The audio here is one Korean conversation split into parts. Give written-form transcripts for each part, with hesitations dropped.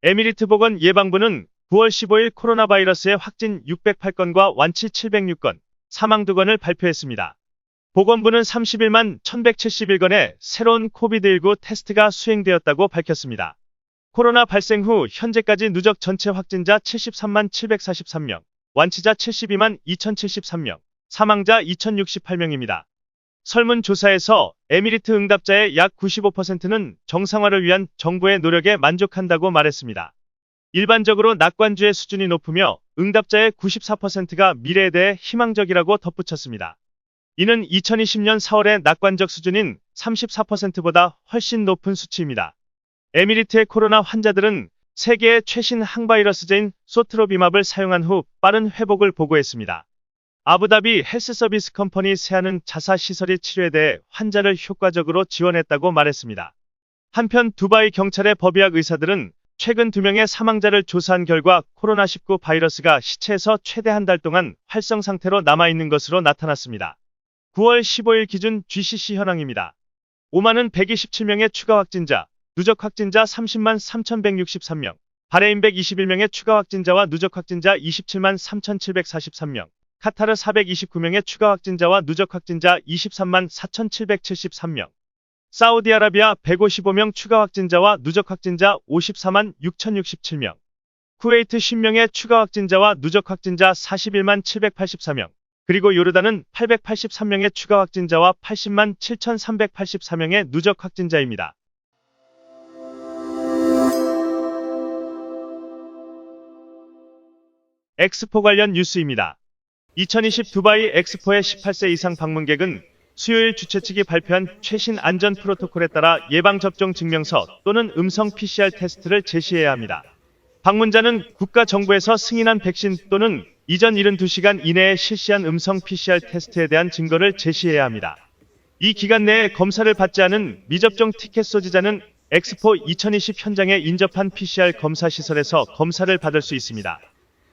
에미리트 보건예방부는 9월 15일 코로나 바이러스의 확진 608건과 완치 706건, 사망 2건을 발표했습니다. 보건부는 31만 1171건의 새로운 코비드19 테스트가 수행되었다고 밝혔습니다. 코로나 발생 후 현재까지 누적 전체 확진자 73만 743명, 완치자 72만 2073명, 사망자 2068명입니다. 설문조사에서 에미리트 응답자의 약 95%는 정상화를 위한 정부의 노력에 만족한다고 말했습니다. 일반적으로 낙관주의 수준이 높으며 응답자의 94%가 미래에 대해 희망적이라고 덧붙였습니다. 이는 2020년 4월의 낙관적 수준인 34%보다 훨씬 높은 수치입니다. 에미리트의 코로나 환자들은 세계의 최신 항바이러스제인 소트로비맙을 사용한 후 빠른 회복을 보고했습니다. 아부다비 헬스서비스 컴퍼니 세아는 자사시설이 치료에 대해 환자를 효과적으로 지원했다고 말했습니다. 한편 두바이 경찰의 법의학 의사들은 최근 2명의 사망자를 조사한 결과 코로나19 바이러스가 시체에서 최대 한 달 동안 활성 상태로 남아있는 것으로 나타났습니다. 9월 15일 기준 GCC 현황입니다. 오만은 127명의 추가 확진자, 누적 확진자 30만 3163명, 바레인 121명의 추가 확진자와 누적 확진자 27만 3743명, 카타르 429명의 추가 확진자와 누적 확진자 23만 4773명, 사우디아라비아 155명 추가 확진자와 누적 확진자 54만 6067명, 쿠웨이트 10명의 추가 확진자와 누적 확진자 41만 784명, 그리고 요르단은 883명의 추가 확진자와 80만 7384명의 누적 확진자입니다. 엑스포 관련 뉴스입니다. 2020 두바이 엑스포의 18세 이상 방문객은 수요일 주최 측이 발표한 최신 안전 프로토콜에 따라 예방접종 증명서 또는 음성 PCR 테스트를 제시해야 합니다. 방문자는 국가정부에서 승인한 백신 또는 이전 72시간 이내에 실시한 음성 PCR 테스트에 대한 증거를 제시해야 합니다. 이 기간 내에 검사를 받지 않은 미접종 티켓 소지자는 엑스포 2020 현장에 인접한 PCR 검사 시설에서 검사를 받을 수 있습니다.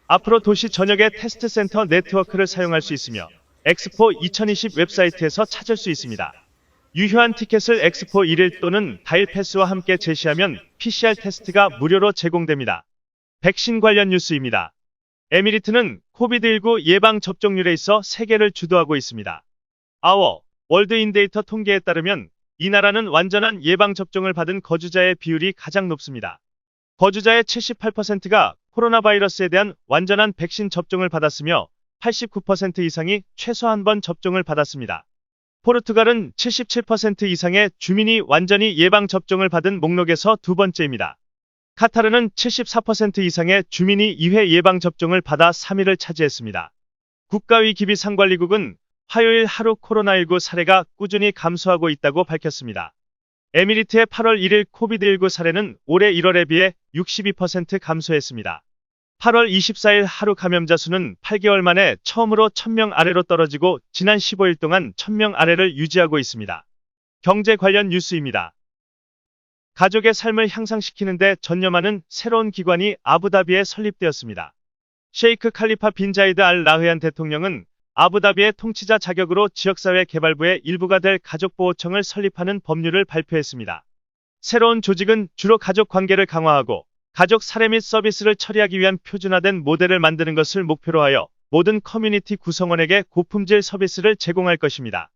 앞으로 도시 전역의 테스트 센터 네트워크를 사용할 수 있으며 엑스포 2020 웹사이트에서 찾을 수 있습니다. 유효한 티켓을 엑스포 1일 또는 다일 패스와 함께 제시하면 PCR 테스트가 무료로 제공됩니다. 백신 관련 뉴스입니다. 에미리트는 코비드19 예방 접종률에 있어 세계를 주도하고 있습니다. 아워 월드인데이터 통계에 따르면 이 나라는 완전한 예방 접종을 받은 거주자의 비율이 가장 높습니다. 거주자의 78%가 코로나 바이러스에 대한 완전한 백신 접종을 받았으며 89% 이상이 최소 한 번 접종을 받았습니다. 포르투갈은 77% 이상의 주민이 완전히 예방 접종을 받은 목록에서 두 번째입니다. 카타르는 74% 이상의 주민이 2회 예방 접종을 받아 3위를 차지했습니다. 국가위기비상관리국은 화요일 하루 코로나19 사례가 꾸준히 감소하고 있다고 밝혔습니다. 에미리트의 8월 1일 코비드19 사례는 올해 1월에 비해 62% 감소했습니다. 8월 24일 하루 감염자 수는 8개월 만에 처음으로 1000명 아래로 떨어지고 지난 15일 동안 1000명 아래를 유지하고 있습니다. 경제 관련 뉴스입니다. 가족의 삶을 향상시키는 데 전념하는 새로운 기관이 아부다비에 설립되었습니다. 셰이크 칼리파 빈 자이드 알 나흐얀 대통령은 아부다비의 통치자 자격으로 지역사회 개발부의 일부가 될 가족보호청을 설립하는 법률을 발표했습니다. 새로운 조직은 주로 가족 관계를 강화하고 가족 사례 및 서비스를 처리하기 위한 표준화된 모델을 만드는 것을 목표로 하여 모든 커뮤니티 구성원에게 고품질 서비스를 제공할 것입니다.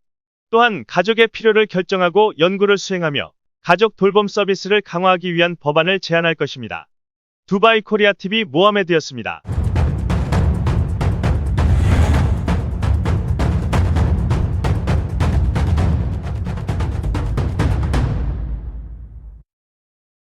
또한 가족의 필요를 결정하고 연구를 수행하며 가족 돌봄 서비스를 강화하기 위한 법안을 제안할 것입니다. 두바이 코리아 TV 모하메드였습니다.